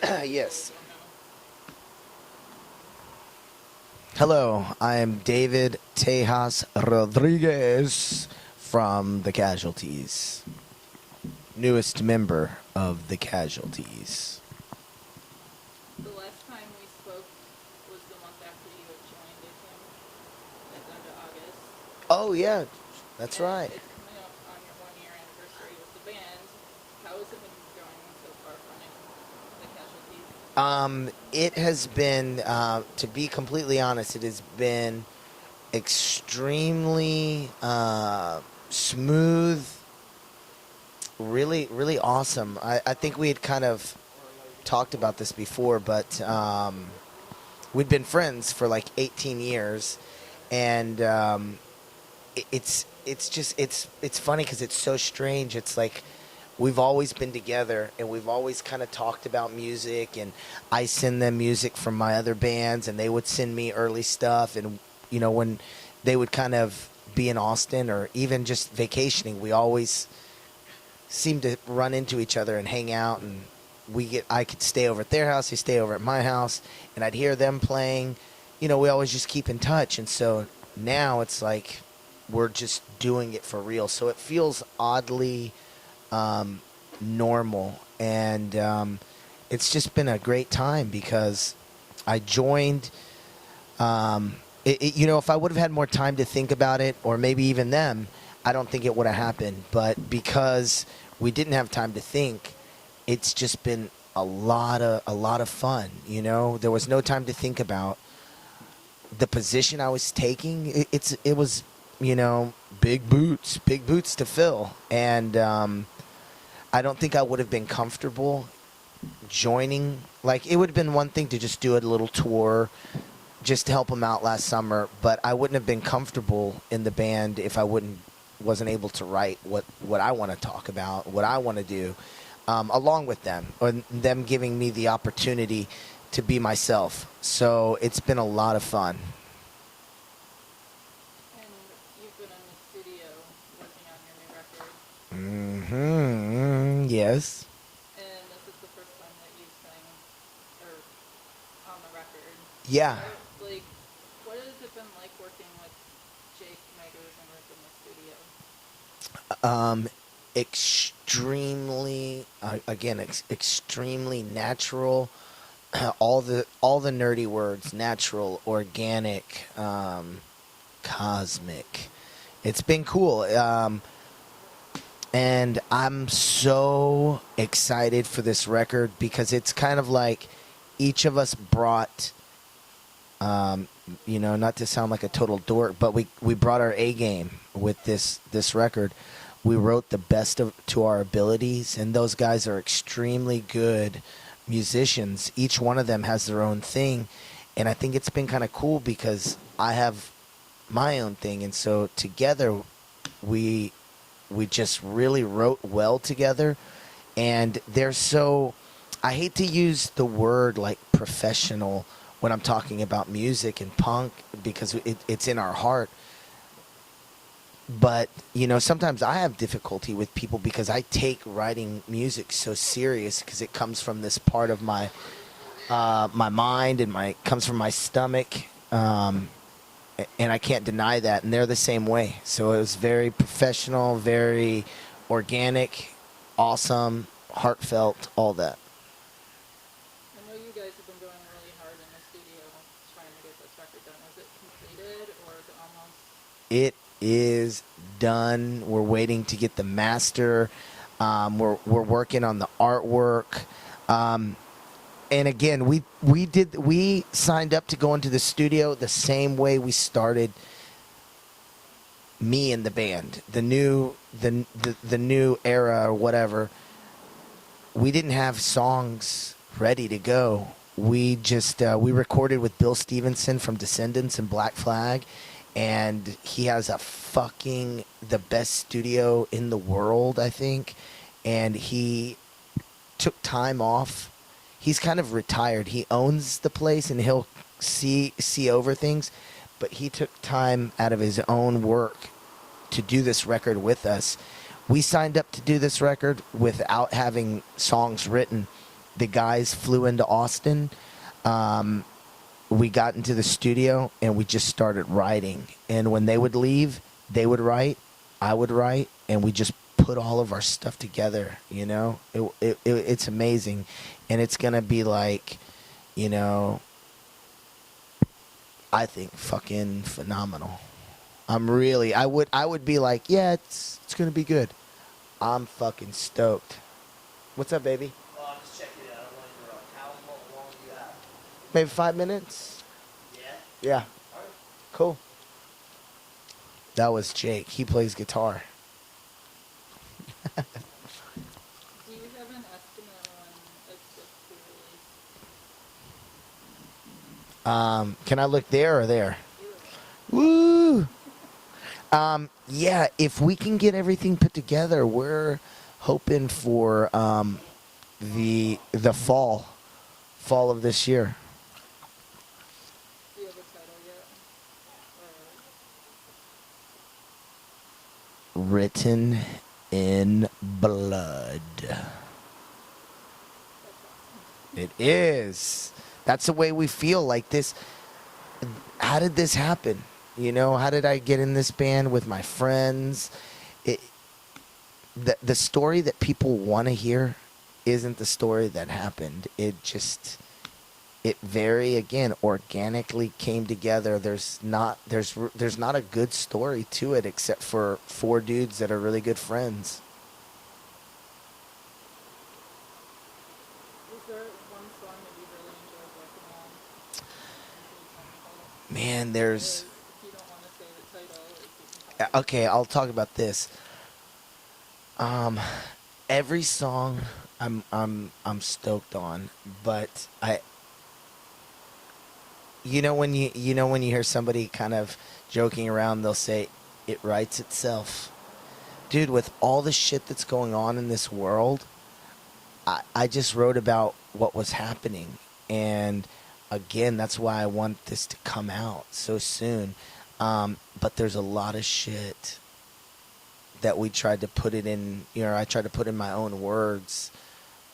Yes. Hello, I am David Tejas Rodriguez from the Casualties. Newest member of the Casualties. The last time we spoke was the month after you had joined Echoplex, like under August. Oh, yeah, that's And right. it's coming up on your 1 year anniversary with the band. How has it been going so far running the Casualties? It has been, to be completely honest, it has been extremely smooth, really awesome. I think we had kind of talked about this before, but we'd been friends for like 18 years, and it's funny because it's so strange. It's like we've always been together, and we've always kind of talked about music, and I send them music from my other bands, and they would send me early stuff, and when they would kind of be in Austin or even just vacationing, we always seemed to run into each other and hang out, and I could stay over at their house, they stay over at my house, and I'd hear them playing. We always just keep in touch, and so now it's like we're just doing it for real. So it feels oddly normal, and it's just been a great time because I joined. If I would have had more time to think about it, or maybe even them, I don't think it would have happened. But because we didn't have time to think, it's just been a lot of fun. There was no time to think about the position I was taking. It was big boots to fill, and I don't think I would have been comfortable joining. Like, it would have been one thing to just do a little tour just to help them out last summer, but I wouldn't have been comfortable in the band if I wasn't able to write what I want to talk about, what I want to do, along with them, or them giving me the opportunity to be myself. So it's been a lot of fun. And you've been in the studio working on your new record. Yes. And this is the first time that you sang or on the record. Yeah. What has it been like working with Jake Meggers and Rick in the studio? Extremely, again, extremely natural. all the nerdy words: natural, organic, cosmic. It's been cool, and I'm so excited for this record because it's kind of like each of us brought. Not to sound like a total dork, but we brought our A game with this record. We wrote the best to our abilities, and those guys are extremely good musicians. Each one of them has their own thing, and I think it's been kind of cool because I have my own thing, and so together we just really wrote well together, and they're so. I hate to use the word like professional when I'm talking about music and punk because it's in our heart. But sometimes I have difficulty with people because I take writing music so serious because it comes from this part of my mind, and comes from my stomach, and I can't deny that. And they're the same way. So it was very professional, very organic, awesome, heartfelt, all that. I know you guys have been going really hard in the studio trying to get this record done. Is it completed or is it almost? It is done. We're waiting to get the master. We're working on the artwork. And again, we signed up to go into the studio the same way we started me and the band. The new era or whatever. We didn't have songs ready to go. We just we recorded with Bill Stevenson from Descendants and Black Flag, and he has the best studio in the world, I think. And he took time off. He's kind of retired. He owns the place, and he'll see over things. But he took time out of his own work to do this record with us. We signed up to do this record without having songs written, the guys flew into Austin. We got into the studio and we just started writing. And when they would leave, they would write, I would write, and we just put all of our stuff together. You know, it's amazing, and it's gonna be like, you know, I think fucking phenomenal. I would be like, yeah, it's gonna be good. I'm fucking stoked. What's up, baby? Oh, I'm just checking it out. I don't want to interrupt. How long do you have? Maybe 5 minutes? Yeah? Yeah. All right. Cool. That was Jake. He plays guitar. Do you have an estimate on it's supposed to be released? Can I look there or there? Either way. Woo! Yeah, if we can get everything put together, we're hoping for the fall of this year. Do you have a title yet? Or Written in blood. that's awesome. It is. That's the way we feel. Like this. How did this happen? You know, how did I get in this band with my friends? The story that people want to hear isn't the story that happened. It very, again, organically came together. There's not a good story to it except for 4 dudes that are really good friends. Is there one song that you really enjoyed working on? Can you tell me about it? Man, there's... If you don't want to say the title, if you can talk Okay, I'll talk about this. Every song I'm stoked on, but when you hear somebody kind of joking around, they'll say it writes itself. Dude, with all the shit that's going on in this world, I just wrote about what was happening, and again, that's why I want this to come out so soon. But there's a lot of shit that we tried to put it in, I tried to put in my own words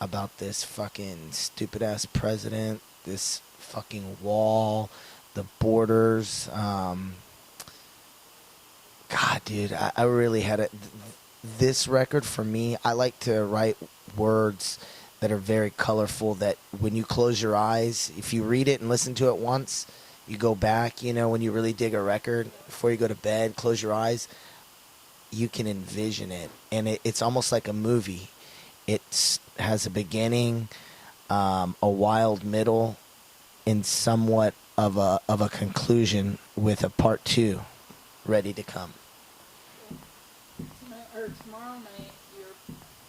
about this fucking stupid ass president, this fucking wall, the borders. God, dude, I really had it. This record for me, I like to write words that are very colorful, that when you close your eyes, if you read it and listen to it once, you go back, when you really dig a record, before you go to bed, close your eyes, you can envision it. And it's almost like a movie. It has a beginning, a wild middle, and somewhat of a conclusion with a part 2 ready to come. Tomorrow night, you're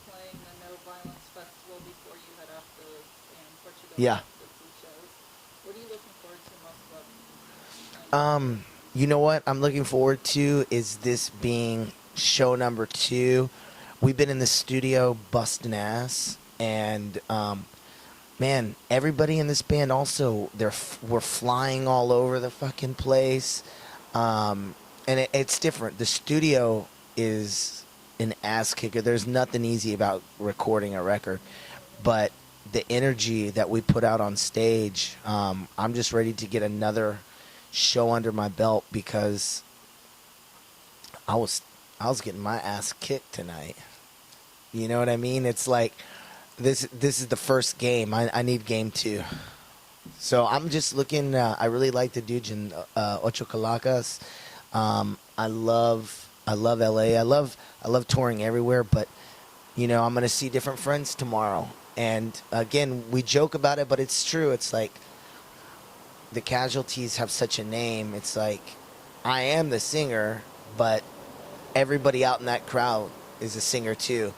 playing the No Violence Festival before you head off to Portugal. Yeah. The 2 shows. What are you looking forward to most about? You know what I'm looking forward to is this being show number 2. We've been in the studio busting ass, and man, everybody in this band also, we're flying all over the fucking place, and it's different. The studio is an ass kicker. There's nothing easy about recording a record, but the energy that we put out on stage, I'm just ready to get another show under my belt, because I was getting my ass kicked tonight. You know what I mean? It's like this is the first game. I need game 2. So I'm just looking. I really like the dudes in Ocho Calacas. I love LA. I love touring everywhere, but I'm gonna see different friends tomorrow. And again, we joke about it, but it's true. It's like the Casualties have such a name. It's like I am the singer, but everybody out in that crowd is a singer too.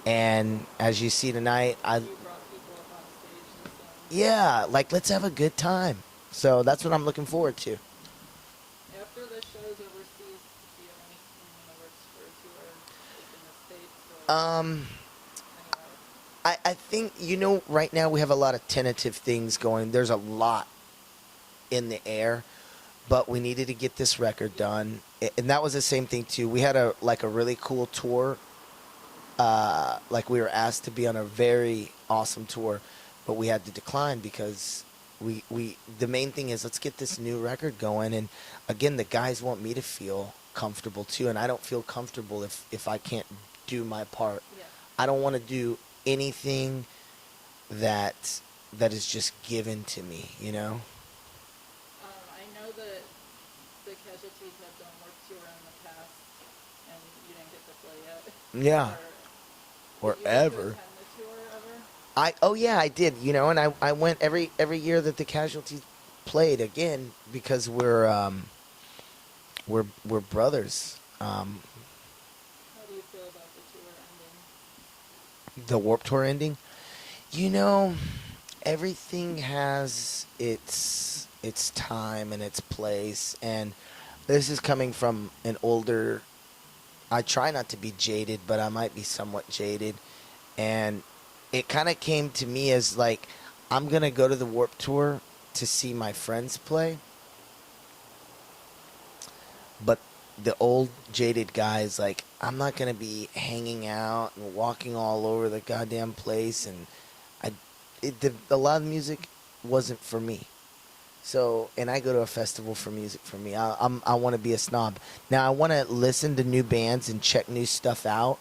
And as you see tonight, You brought people up on stage and sang. yeah, like let's have a good time. So that's what I'm looking forward to. After the shows overseas, do you have anything in the works for a tour in the States or anywhere? I think, right now we have a lot of tentative things going. There's a lot in the air, but we needed to get this record done. And that was the same thing too. We had a really cool tour. We were asked to be on a very awesome tour, but we had to decline because the main thing is let's get this new record going. And again, the guys want me to feel comfortable too, and I don't feel comfortable if I can't do my part. Yeah. I don't want to do anything that is just given to me, you know. I know that the Casualties have done work tour in the past, and you didn't get to play yet. Yeah. Or Or did you get to ever. attend the tour ever? I did, you know, and I went every year that the Casualties played again because we're brothers. How do you feel about the tour ending? The Warped Tour ending, you know, everything has its time and its place, and this is coming from an older. I try not to be jaded, but I might be somewhat jaded, and it kind of came to me as like I'm gonna go to the Warped Tour to see my friends play, but the old jaded guys like I'm not gonna be hanging out and walking all over the goddamn place, and a lot of music wasn't for me. So, and I go to a festival for music for me. I want to be a snob. Now I want to listen to new bands and check new stuff out,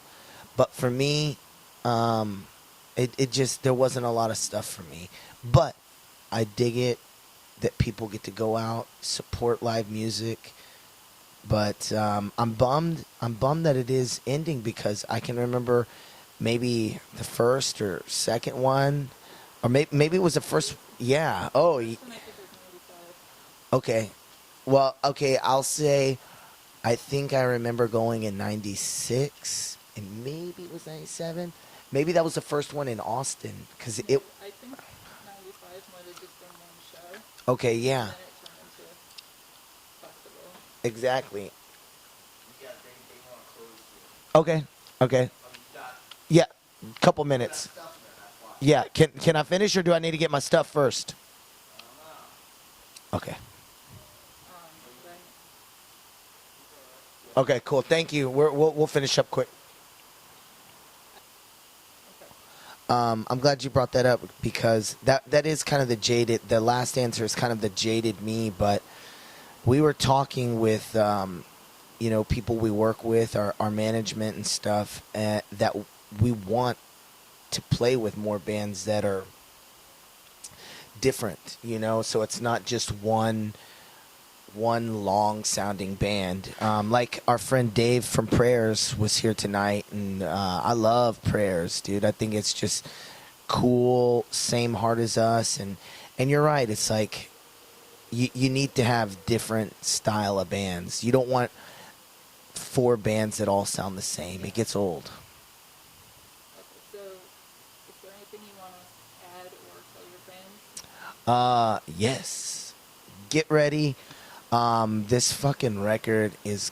but for me, it just there wasn't a lot of stuff for me. But I dig it that people get to go out, support live music. But I'm bummed. I'm bummed that it is ending because I can remember maybe the first or second one, or maybe it was the first. Yeah. Oh. First one I think was 95. Okay. Well. Okay. I'll say. I think I remember going in '96, and maybe it was '97. Maybe that was the first one in Austin because it. I think 95 might have just been one show. Okay. Yeah. And then it turned into a festival. Exactly. You got they want to close you. Okay. Okay. You got Yeah. Couple you got minutes. stuff in there, that's why. Yeah. Can I finish or do I need to get my stuff first? I don't know. Okay. Then, Okay. Cool. Thank you. We'll finish up quick. okay. I'm glad you brought that up because that is kind of the jaded. The last answer is kind of the jaded me, but we were talking with people we work with, our management and stuff, that we want to play with more bands that are different, so it's not just one long sounding band. Like our friend Dave from Prayers was here tonight, and I love Prayers, dude. I think it's just cool, same heart as us, and you're right, it's like you need to have different style of bands. You don't want 4 bands that all sound the same. It gets old. Okay, so is there anything you want to add or tell your fans? Yes. Get ready. This fucking record is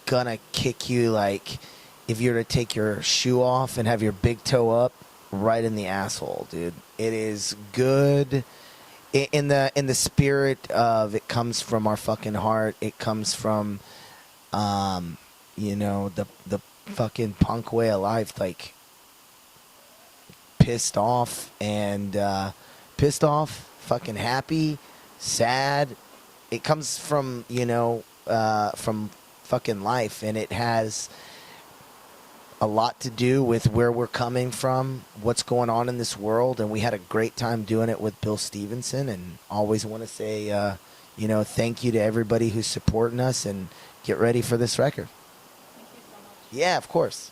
gonna kick you like if you were to take your shoe off and have your big toe up, right in the asshole, dude. It is good. In the spirit of it comes from our fucking heart. It comes from the fucking punk way of life, like pissed off, fucking happy, sad. It comes from from fucking life, and it has a lot to do with where we're coming from, what's going on in this world, and we had a great time doing it with Bill Stevenson, and always want to say, thank you to everybody who's supporting us, and get ready for this record. Thank you so much. Yeah, of course.